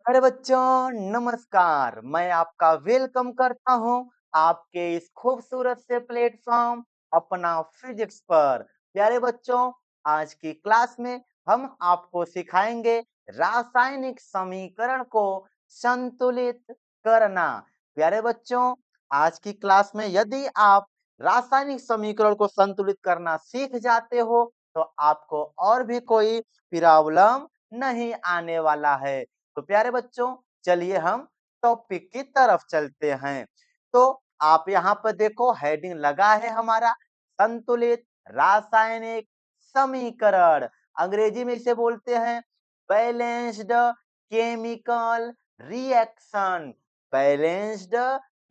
अरे बच्चों नमस्कार। मैं आपका वेलकम करता हूं आपके इस खूबसूरत से प्लेटफॉर्म अपना फिजिक्स पर। प्यारे बच्चों, आज की क्लास में हम आपको सिखाएंगे रासायनिक समीकरण को संतुलित करना। प्यारे बच्चों, आज की क्लास में यदि आप रासायनिक समीकरण को संतुलित करना सीख जाते हो तो आपको और भी कोई प्रॉब्लम नहीं आने वाला है। तो प्यारे बच्चों, चलिए हम टॉपिक की तरफ चलते हैं। तो आप यहाँ पर देखो, हेडिंग लगा है हमारा संतुलित रासायनिक समीकरण। अंग्रेजी में इसे बोलते हैं balanced chemical reaction. Balanced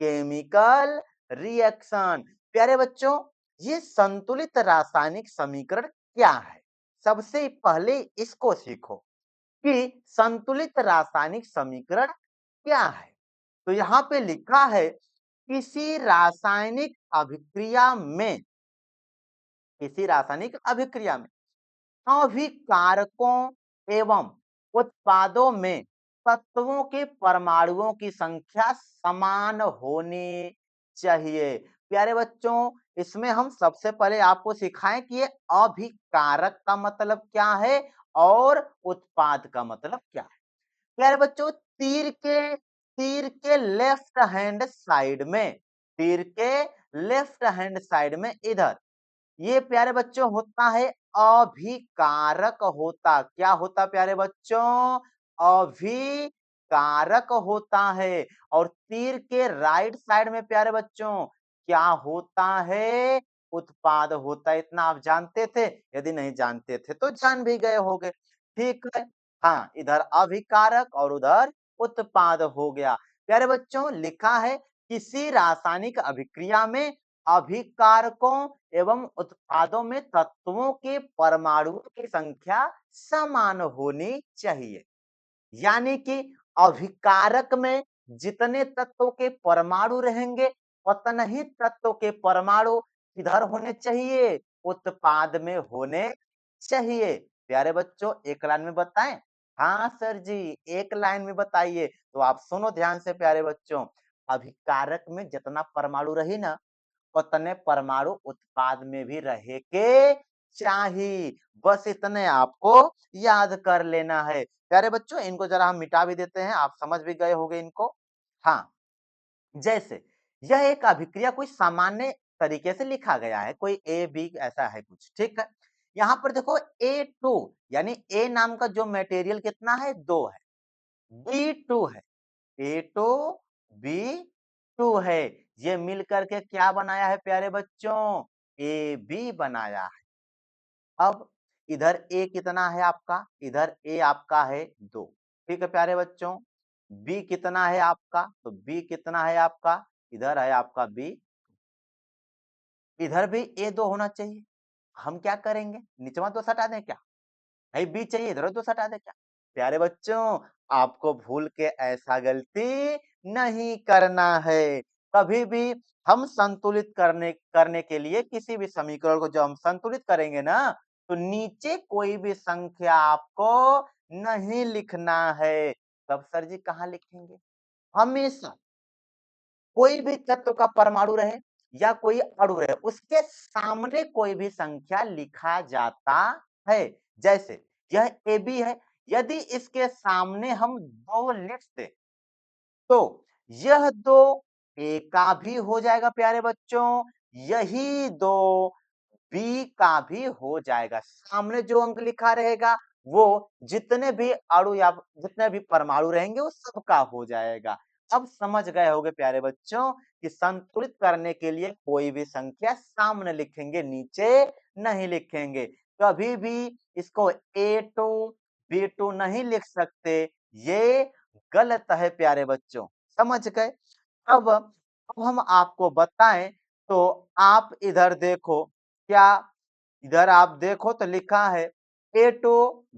chemical reaction. प्यारे बच्चों, ये संतुलित रासायनिक समीकरण क्या है? सबसे पहले इसको सीखो कि संतुलित रासायनिक समीकरण क्या है। तो यहाँ पे लिखा है किसी रासायनिक अभिक्रिया में अभिकारकों एवं उत्पादों में तत्वों के परमाणुओं की संख्या समान होनी चाहिए। प्यारे बच्चों, इसमें हम सबसे पहले आपको सिखाएं कि ये अभिकारक का मतलब क्या है और उत्पाद का मतलब क्या है। प्यारे बच्चों, तीर के लेफ्ट हैंड साइड में इधर ये प्यारे बच्चों होता है अभिकारक होता। क्या होता प्यारे बच्चों? अभिकारक होता है। और तीर के राइट साइड में प्यारे बच्चों क्या होता है? उत्पाद होता है। इतना आप जानते थे? यदि नहीं जानते थे तो जान भी गए होंगे। ठीक है। हाँ, इधर अभिकारक और उधर उत्पाद हो गया। प्यारे बच्चों, लिखा है किसी रासायनिक अभिक्रिया में अभिकारकों एवं उत्पादों में तत्वों के परमाणुओं की संख्या समान होनी चाहिए। यानी कि अभिकारक में जितने तत्वों के परमाणु रहेंगे उतने ही तत्वों के परमाणु किधर होने चाहिए? उत्पाद में होने चाहिए। प्यारे बच्चों, एक लाइन में बताएं? हाँ सर जी, एक लाइन में बताइए। तो आप सुनो ध्यान से प्यारे बच्चों, अभिकारक में जितना परमाणु रही ना उतने परमाणु उत्पाद में भी रहे के चाहिए। बस इतने आपको याद कर लेना है। प्यारे बच्चों, इनको जरा हम मिटा भी देते हैं, आप समझ भी गए होंगे इनको। हाँ, जैसे यह एक अभिक्रिया कोई सामान्य तरीके से लिखा गया है, कोई ए बी ऐसा है कुछ, ठीक है। यहाँ पर देखो A2 यानी ए नाम का जो मटेरियल कितना है? 2 है। B2 है। A2 B2 है। ये मिलकर के क्या बनाया है प्यारे बच्चों? AB बनाया है। अब इधर ए कितना है आपका? इधर ए आपका है 2। ठीक है प्यारे बच्चों। बी कितना है आपका? तो बी कितना है आपका? इधर है आपका बी। इधर भी ए 2 होना चाहिए। हम क्या करेंगे? निचवा 2 हटा दें क्या? भाई बी चाहिए, इधर 2 हटा दें क्या? प्यारे बच्चों, आपको भूल के ऐसा गलती नहीं करना है। कभी भी हम संतुलित करने करने के लिए किसी भी समीकरण को जब हम संतुलित करेंगे ना तो नीचे कोई भी संख्या आपको नहीं लिखना है। तब सर जी कहाँ लिखेंगे? हमेशा कोई भी तत्व का परमाणु रहे या कोई अणु रहे उसके सामने कोई भी संख्या लिखा जाता है। जैसे यह ए बी है, यदि इसके सामने हम 2 लिख दें तो यह 2 ए का भी हो जाएगा प्यारे बच्चों, यही 2 बी का भी हो जाएगा। सामने जो अंक लिखा रहेगा वो जितने भी अणु या जितने भी परमाणु रहेंगे वो सबका हो जाएगा। अब समझ गए होंगे प्यारे बच्चों कि संतुलित करने के लिए कोई भी संख्या सामने लिखेंगे, नीचे नहीं लिखेंगे। कभी भी इसको A2 B2 नहीं लिख सकते, ये गलत है प्यारे बच्चों। समझ गए? अब हम आपको बताएं तो आप इधर देखो, क्या इधर आप देखो तो लिखा है A2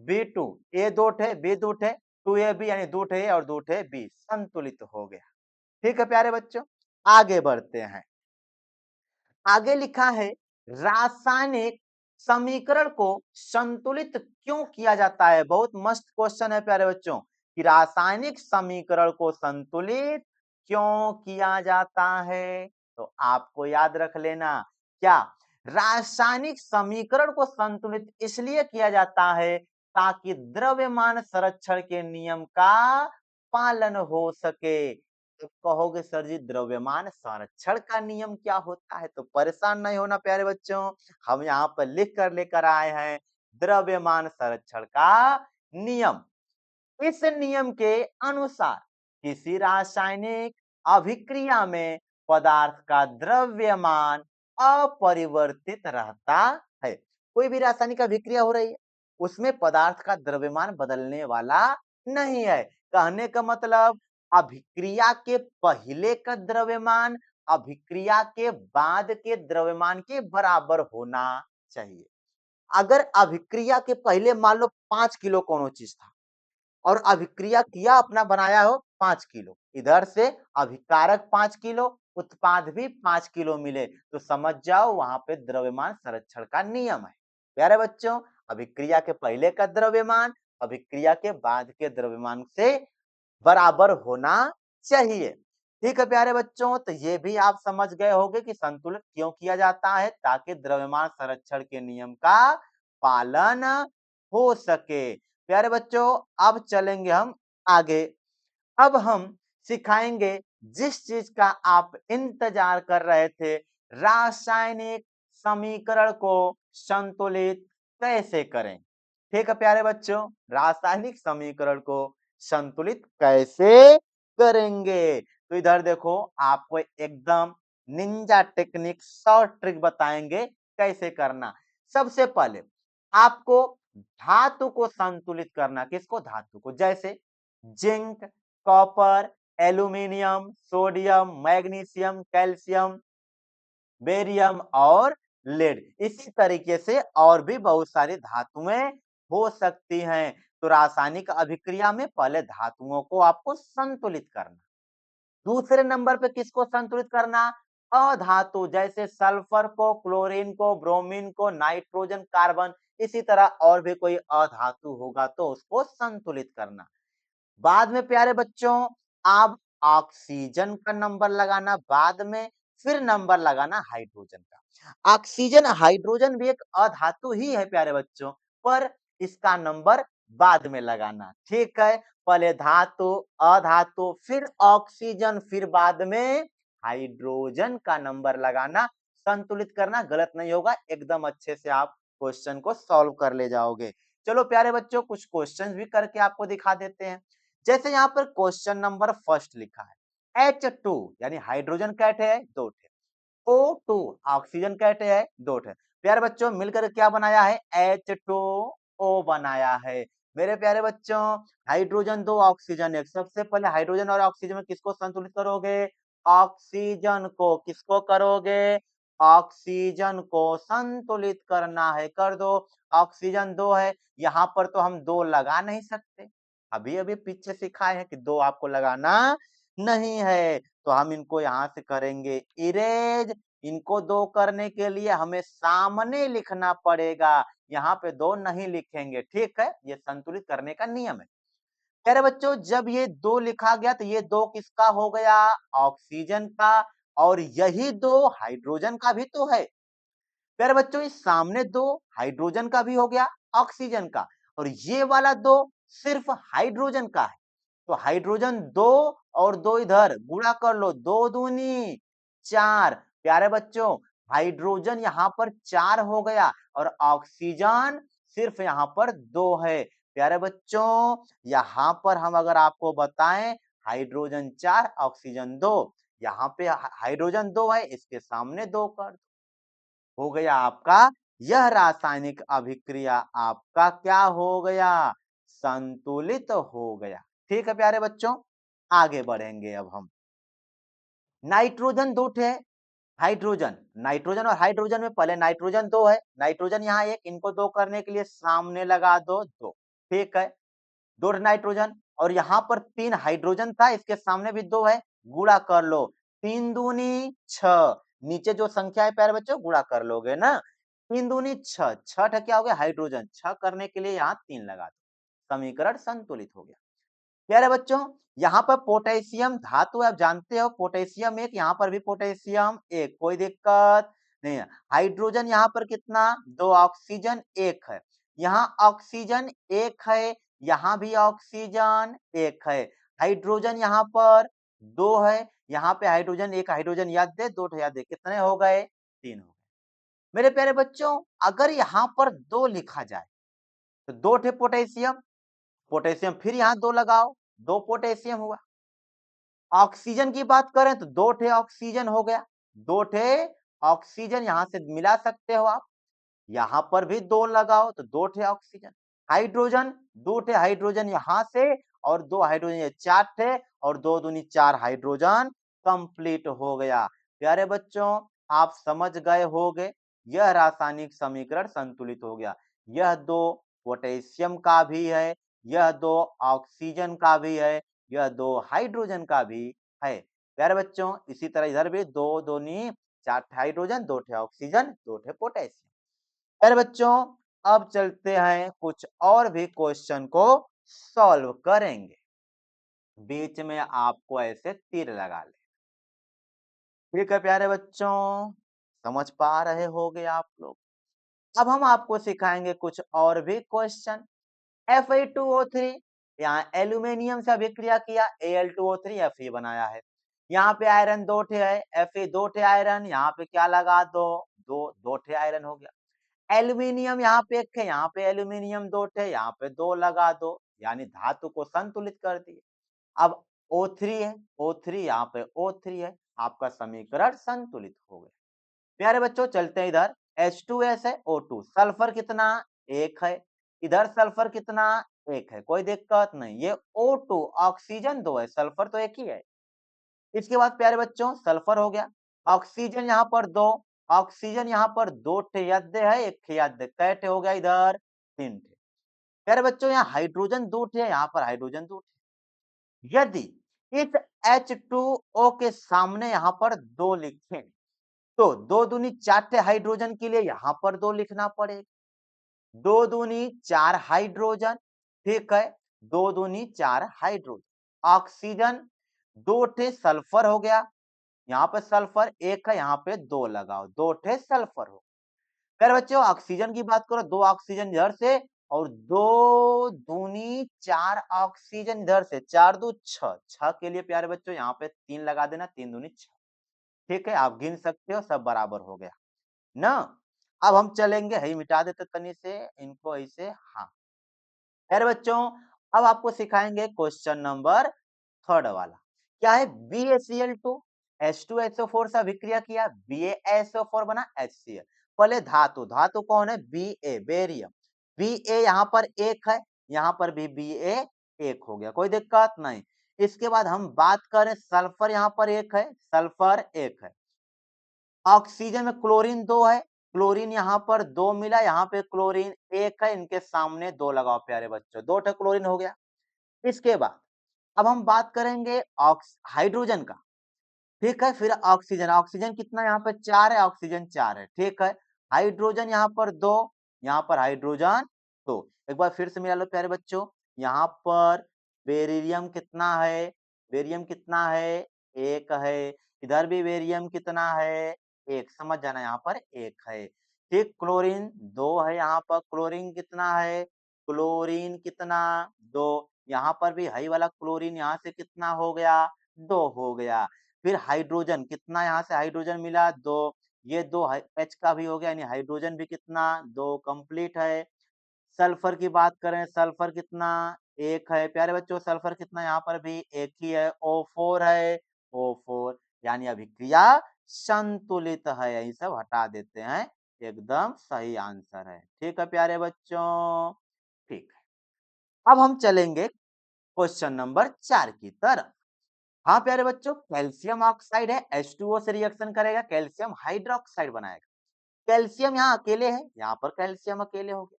B2, ए 2 ठे बी 2 ठे, 2AB यानी 2 ठे ए और 2 ठे बी, संतुलित हो गया। ठीक है प्यारे बच्चों, आगे बढ़ते हैं। आगे लिखा है रासायनिक समीकरण को संतुलित क्यों किया जाता है? बहुत मस्त क्वेश्चन है प्यारे बच्चों। कि रासायनिक समीकरण को संतुलित क्यों किया जाता है? तो आपको याद रख लेना, क्या रासायनिक समीकरण को संतुलित इसलिए किया जाता है ताकि द्रव्यमान संरक्षण के नियम का पालन हो सके। तो कहोगे सर जी द्रव्यमान संरक्षण का नियम क्या होता है? तो परेशान नहीं होना प्यारे बच्चों, हम यहाँ पर लिख कर लेकर आए हैं द्रव्यमान संरक्षण का नियम। इस नियम के अनुसार किसी रासायनिक अभिक्रिया में पदार्थ का द्रव्यमान अपरिवर्तित रहता है। कोई भी रासायनिक अभिक्रिया हो रही है, उसमें पदार्थ का द्रव्यमान बदलने वाला नहीं है। कहने का मतलब अभिक्रिया के पहले का द्रव्यमान अभिक्रिया के बाद के द्रव्यमान के बराबर होना चाहिए। अगर अभिक्रिया के पहले मान लो 5 किलो कोनो चीज था और अभिक्रिया किया अपना बनाया हो 5 किलो, इधर से अभिकारक 5 किलो, उत्पाद भी 5 किलो मिले, तो समझ जाओ वहां पे द्रव्यमान संरक्षण का नियम है। प्यारे बच्चों, अभिक्रिया के पहले का द्रव्यमान अभिक्रिया के बाद के द्रव्यमान से बराबर होना चाहिए। ठीक है प्यारे बच्चों, तो ये भी आप समझ गए होंगे कि संतुलित क्यों किया जाता है, ताकि द्रव्यमान संरक्षण के नियम का पालन हो सके। प्यारे बच्चों, अब चलेंगे हम आगे। अब हम सिखाएंगे जिस चीज का आप इंतजार कर रहे थे, रासायनिक समीकरण को संतुलित कैसे करें। ठीक है प्यारे बच्चों, रासायनिक समीकरण को संतुलित कैसे करेंगे? तो इधर देखो, आपको एकदम निंजा टेक्निक शॉर्ट ट्रिक बताएंगे कैसे करना। सबसे पहले आपको धातु को संतुलित करना। किसको? धातु को। जैसे zinc, copper, aluminium, sodium, magnesium, calcium, barium और लेड। इसी तरीके से और भी बहुत सारी धातुएं हो सकती हैं। तो रासायनिक अभिक्रिया में पहले धातुओं को आपको संतुलित करना। दूसरे नंबर पे किसको संतुलित करना? अधातु, जैसे सल्फर को, क्लोरीन को, ब्रोमीन को, नाइट्रोजन, कार्बन, इसी तरह और भी कोई अधातु होगा तो उसको संतुलित करना। बाद में प्यारे बच्चों आप ऑक्सीजन का नंबर लगाना, बाद में फिर नंबर लगाना हाइड्रोजन का। ऑक्सीजन हाइड्रोजन भी एक अधातु ही है प्यारे बच्चों, पर इसका नंबर बाद में लगाना। ठीक है, पहले धातु, अधातु, फिर ऑक्सीजन, फिर बाद में हाइड्रोजन का नंबर लगाना, संतुलित करना। गलत नहीं होगा, एकदम अच्छे से आप क्वेश्चन को सॉल्व कर ले जाओगे। चलो प्यारे बच्चों, कुछ क्वेश्चन भी करके आपको दिखा देते हैं। जैसे यहाँ पर क्वेश्चन नंबर फर्स्ट लिखा है, H2 यानी हाइड्रोजन कैट है, दो ठे, O2 ऑक्सीजन कैट है, दो ठे। प्यारे बच्चों मिलकर क्या बनाया है? H2O बनाया है। मेरे प्यारे बच्चों, हाइड्रोजन दो, ऑक्सीजन एक। सबसे पहले हाइड्रोजन और ऑक्सीजन में किसको संतुलित करोगे? ऑक्सीजन को। किसको करोगे? ऑक्सीजन को संतुलित करना है, कर दो। ऑक्सीजन दो है, यहाँ पर तो हम दो लगा नहीं सकते, अभी अभी पीछे सिखाए हैं कि दो आपको लगाना नहीं है, तो हम इनको यहां से करेंगे इरेज। इनको दो करने के लिए हमें सामने लिखना पड़ेगा, यहाँ पे दो नहीं लिखेंगे। ठीक है, ये संतुलित करने का नियम है। प्यारे बच्चों, जब ये दो लिखा गया तो ये दो किसका हो गया? ऑक्सीजन का। और यही दो हाइड्रोजन का भी तो है। प्यारे बच्चों, इस सामने दो हाइड्रोजन का भी हो गया, ऑक्सीजन का, और ये वाला दो सिर्फ हाइड्रोजन का है। तो हाइड्रोजन दो और दो इधर गुणा कर लो, दो दूनी चार। प्यारे बच्चों, हाइड्रोजन यहाँ पर चार हो गया और ऑक्सीजन सिर्फ यहाँ पर दो है। प्यारे बच्चों, यहाँ पर हम अगर आपको बताएं, हाइड्रोजन चार, ऑक्सीजन दो, यहाँ पे हाइड्रोजन दो है, इसके सामने दो कर दो। हो गया आपका यह रासायनिक अभिक्रिया, आपका क्या हो गया? संतुलित हो गया। ठीक है प्यारे बच्चों, आगे बढ़ेंगे अब हम। नाइट्रोजन दो ठे, हाइड्रोजन, नाइट्रोजन और हाइड्रोजन में पहले नाइट्रोजन दो है, नाइट्रोजन यहाँ एक, इनको दो करने के लिए सामने लगा दो दो। ठीक है, दो नाइट्रोजन, और यहाँ पर तीन हाइड्रोजन था, इसके सामने भी दो है, गुणा कर लो, तीन दूनी छह। नीचे जो संख्या है प्यारे बच्चों गुणा कर लोगे ना, तीन दूनी छह, छठ क्या हो गया? हाइड्रोजन। छह करने के लिए यहाँ तीन लगा दो, समीकरण संतुलित हो गया। प्यारे बच्चों, यहाँ पर पोटेशियम धातु आप जानते हो, पोटेशियम एक, यहाँ पर भी पोटेशियम एक, कोई दिक्कत नहीं है। हाइड्रोजन यहाँ पर कितना, 2, ऑक्सीजन एक है, यहाँ ऑक्सीजन एक है, यहाँ भी ऑक्सीजन एक है, हाइड्रोजन यहाँ पर 2 है, यहाँ पे हाइड्रोजन एक, हाइड्रोजन याद दे, 2 याद दे, कितने हो गए, 3 हो गए। मेरे प्यारे बच्चों, अगर यहाँ पर 2 लिखा जाए तो 2 थे पोटेशियम, पोटेशियम फिर यहाँ 2 लगाओ, 2 पोटेशियम हुआ। ऑक्सीजन की बात करें तो 2 ठे ऑक्सीजन हो गया, 2 ठे ऑक्सीजन यहाँ से मिला सकते हो आप, यहाँ पर भी 2 लगाओ तो 2 ठे ऑक्सीजन। हाइड्रोजन, 2 ठे हाइड्रोजन यहाँ से और 2 हाइड्रोजन, ये 4 ठे और 2 दूनी 4 हाइड्रोजन कंप्लीट हो गया। प्यारे बच्चों, आप समझ गए होंगे, यह रासायनिक समीकरण संतुलित हो गया। यह 2 पोटेशियम का भी है, यह 2 ऑक्सीजन का भी है, यह 2 हाइड्रोजन का भी है। प्यारे बच्चों, इसी तरह इधर भी 2 दूनी 4 हाइड्रोजन, 2 ठे ऑक्सीजन, 2 ठे पोटेशियम। प्यारे बच्चों, अब चलते हैं कुछ और भी क्वेश्चन को सॉल्व करेंगे। बीच में आपको ऐसे तीर लगा ले। ठीक है प्यारे बच्चों, समझ पा रहे होगे आप लोग। अब हम आपको सिखाएंगे कुछ और भी क्वेश्चन। Fe2O3, यहाँ एल्यूमिनियम से अभिक्रिया किया, Al2O3 Fe बनाया है। यहाँ पे आयरन 2 ठे है, Fe 2 ठे आयरन, यहाँ पे क्या लगा दो, 2 ठे आयरन हो गया। एल्यूमिनियम यहाँ पे एक है, यहाँ पे एल्यूमिनियम 2 ठे, यहाँ पे 2 लगा दो, यानी धातु को संतुलित कर दिए। अब O3 है, O3 यहाँ पे O3 है, आपका समीकरण संतुलित हो गया। प्यारे बच्चों, चलते हैं इधर, H2S है, O2, सल्फर कितना, एक है, इधर सल्फर कितना, एक है, कोई दिक्कत नहीं। ये O2, ऑक्सीजन 2 है, सल्फर तो एक ही है। इसके बाद प्यारे बच्चों, सल्फर हो गया, ऑक्सीजन यहाँ पर 2, ऑक्सीजन यहाँ पर 2 ठे याद है, एक ठे याद, कै ठे हो गया इधर, 3 ठे। प्यारे बच्चों, यहाँ हाइड्रोजन 2 ठे, यहाँ पर हाइड्रोजन 2 ठे। यदि इस H2O के सामने यहाँ पर 2 लिखें तो 2 दूनी 4 ठे हाइड्रोजन के लिए यहाँ पर 2 लिखना पड़ेगा। 2 दूनी 4 हाइड्रोजन, ठीक है, 2 दूनी 4 हाइड्रोजन। ऑक्सीजन 2 ठे सल्फर हो गया, यहाँ पे सल्फर एक है, यहाँ पे 2 लगाओ, 2 ठे सल्फर हो। फिर बच्चों ऑक्सीजन की बात करो, 2 ऑक्सीजन इधर से और 2 दूनी 4 ऑक्सीजन इधर से, 4 दू 6, 6 के लिए प्यारे बच्चों यहाँ पे 3 लगा देना, 3 दूनी 6। ठीक है, आप गिन सकते हो, सब बराबर हो गया ना। अब हम चलेंगे, है मिटा देते तनी से इनको ऐसे, हाँ। खैर बच्चों, अब आपको सिखाएंगे क्वेश्चन नंबर थर्ड वाला। क्या है, BaCl2 H2SO4 से अभिक्रिया किया, BaSO4 बना HCl। पहले धातु, धातु कौन है, Ba, बेरियम। Ba यहाँ पर एक है, यहाँ पर भी Ba एक हो गया, कोई दिक्कत नहीं। इसके बाद हम बात करें सल्फर, यहाँ पर एक है, सल्फर एक है। ऑक्सीजन में क्लोरीन 2 है, क्लोरीन यहाँ पर 2 मिला, यहाँ पे क्लोरीन एक है, इनके सामने 2 लगाओ प्यारे बच्चों, 2 टक क्लोरीन हो गया। इसके बाद अब हम बात करेंगे हाइड्रोजन का, ठीक है, फिर ऑक्सीजन, ऑक्सीजन कितना यहाँ पे 4 है, ऑक्सीजन 4 है, ठीक है। हाइड्रोजन यहाँ पर 2, यहाँ पर हाइड्रोजन 2। एक बार फिर से मिला लो प्यारे बच्चों, यहाँ पर बेरिलियम कितना है, बेरियम कितना है, एक है, इधर भी बेरियम कितना है, एक, समझ जाना यहाँ पर एक है। ठीक, क्लोरीन 2 है, यहाँ पर क्लोरीन कितना है, क्लोरीन कितना, 2, यहाँ पर भी हाई वाला क्लोरीन यहाँ से कितना हो गया, 2 हो गया। फिर हाइड्रोजन कितना, यहाँ से हाइड्रोजन मिला 2, ये 2 H का भी हो गया, यानी हाइड्रोजन भी कितना, 2 कंप्लीट है। सल्फर की बात करें, सल्फर कितना, एक है प्यारे बच्चों, सल्फर कितना, यहाँ पर भी एक ही है, O4 है, O4, यानी अभिक्रिया संतुलित है, यही सब हटा देते हैं, एकदम सही आंसर है। ठीक है प्यारे बच्चों, ठीक है। अब हम चलेंगे क्वेश्चन नंबर 4 की तरफ। हाँ प्यारे बच्चों, कैल्शियम ऑक्साइड है, H2O से रिएक्शन करेगा, कैल्शियम हाइड्रोक्साइड बनाएगा। कैल्शियम यहाँ अकेले है, यहाँ पर कैल्शियम अकेले हो गया।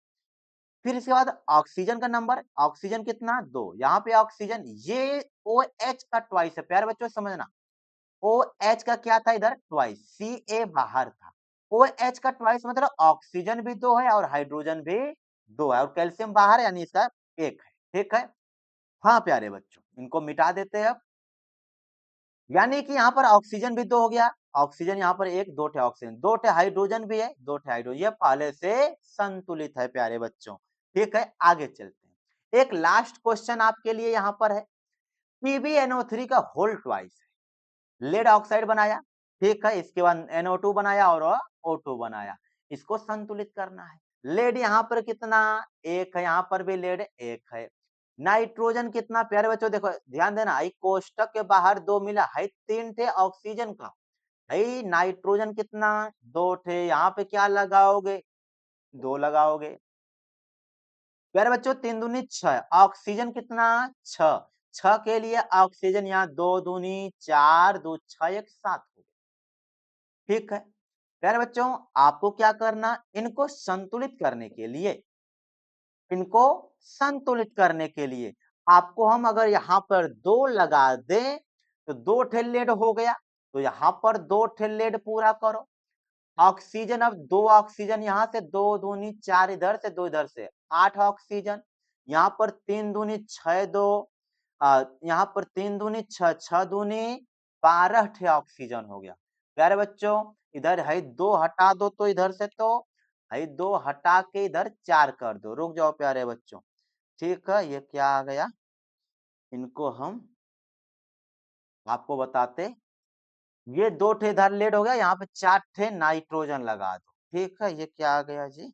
फिर इसके बाद ऑक्सीजन का नंबर, ऑक्सीजन कितना, 2, यहाँ पे ऑक्सीजन, ये OH का ट्वाइस है प्यारे बच्चों, समझना। OH का क्या था इधर, ट्वाइस, Ca बाहर था, OH का ट्वाइस मतलब ऑक्सीजन भी 2 है और हाइड्रोजन भी 2 है और कैल्शियम बाहर है, यानी इसका एक है, ठीक है। हाँ प्यारे बच्चों, इनको मिटा देते हैं अब। यानी कि यहाँ पर ऑक्सीजन भी 2 हो गया, ऑक्सीजन यहाँ पर 1, 2 ठे ऑक्सीजन, 2 ठे हाइड्रोजन भी है, 2 ठे हाइड्रोजन, ये पहले से संतुलित है प्यारे बच्चों। ठीक है, आगे चलते हैं। एक लास्ट क्वेश्चन आपके लिए यहाँ पर है, PbNO3 का होल ट्वाइस है। लेड ऑक्साइड बनाया, ठीक है, इसके बाद NO2 बनाया और O2 बनाया, इसको संतुलित करना है। लेड यहाँ पर कितना, 1 है, यहाँ पर भी लेड 1 है। नाइट्रोजन कितना प्यारे बच्चों, देखो ध्यान देना, आई कोष्टक के बाहर 2 मिला है, 3 थे ऑक्सीजन का, है नाइट्रोजन कितना, 2 थे, यहाँ पे क्या लगाओगे, 2 लगाओगे। प्यारे बच्चों 3 दूनी 6, ऑक्सीजन कितना 6, 6 के लिए ऑक्सीजन यहाँ 2 दूनी 4, 2 6 1 7 हो गए। ठीक है, प्यारे बच्चों आपको क्या करना, इनको संतुलित करने के लिए, इनको संतुलित करने के लिए आपको हम अगर यहाँ पर 2 लगा दें तो 2 ठे लेड हो गया, तो यहाँ पर 2 ठे लेड पूरा करो। ऑक्सीजन, अब 2 ऑक्सीजन यहाँ से, 2 दूनी 4 इधर से, 2 इधर से, 8 ऑक्सीजन, यहाँ पर 3 दूनी 6 2, यहाँ पर 3 दूनी 6, 6 दूनी 12 ठे ऑक्सीजन हो गया। प्यारे बच्चों इधर है 2 हटा दो तो इधर से, तो है 2 हटा के इधर 4 कर दो, रुक जाओ प्यारे बच्चों। ठीक है, ये क्या आ गया, इनको हम आपको बताते, ये 2 ठे इधर लेड हो गया, यहाँ पे 4 ठे नाइट्रोजन लगा दो। ठीक है, ये क्या आ गया जी,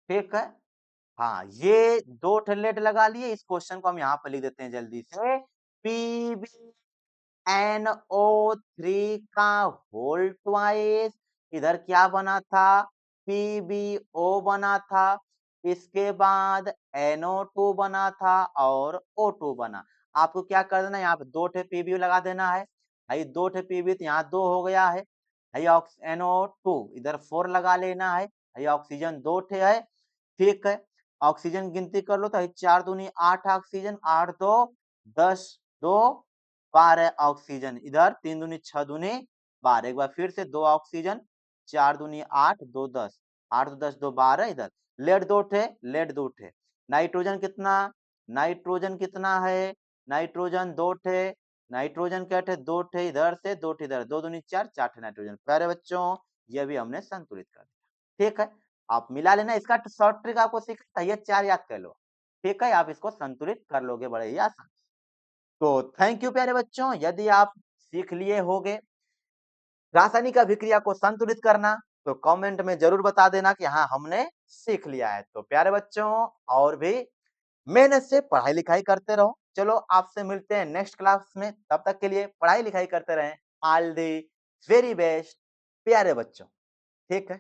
ठीक है, हाँ, ये 2 ठे लेड लगा लिए, इस क्वेश्चन को हम यहाँ पे लिख देते हैं जल्दी से, PbNO3 का होल ट्वाइस, इधर क्या बना था, PbO बना था, इसके बाद NO2 बना था और O2 बना। आपको क्या कर देना, यहाँ पे 2 ठे PbO लगा देना है, भाई 2 ठे PbO तो यहाँ 2 हो गया है, भाई NO2 इधर 4 लगा लेना है, भाई ऑक्सीजन 2 ठे है। ठीक है, ऑक्सीजन गिनती कर लो तो 4 दूनी 8 ऑक्सीजन, 8 2 10, 2 12 ऑक्सीजन, इधर 3 दूनी 6 दूनी 12, एक बार फिर से 2 ऑक्सीजन, 4 दूनी 8 2 10, 8 2 10 2 12, इधर लेड 2 ठे, लेड 2 ठे। नाइट्रोजन कितना, नाइट्रोजन कितना है, नाइट्रोजन 2 ठे, नाइट्रोजन क्या ठे, 2 ठे इधर से, 2 ठे इधर, 2 दूनी 4, 4 ठे नाइट्रोजन। प्यारे बच्चों ये भी हमने संतुलित कर दिया। ठीक है, आप मिला लेना, इसका शॉर्ट ट्रिक आपको सीखना है, ये 4 याद कर लो। ठीक है, आप इसको संतुलित कर लोगे बड़े ही आसान। तो थैंक यू प्यारे बच्चों, यदि आप सीख लिए होगे रासायनिक अभिक्रिया को संतुलित करना, तो कमेंट में जरूर बता देना कि हाँ हमने सीख लिया है। तो प्यारे बच्चों और भी मेहनत से पढ़ाई लिखाई करते रहो। चलो आपसे मिलते हैं नेक्स्ट क्लास में, तब तक के लिए पढ़ाई लिखाई करते रहें। ऑल दी वेरी बेस्ट प्यारे बच्चों। ठीक है।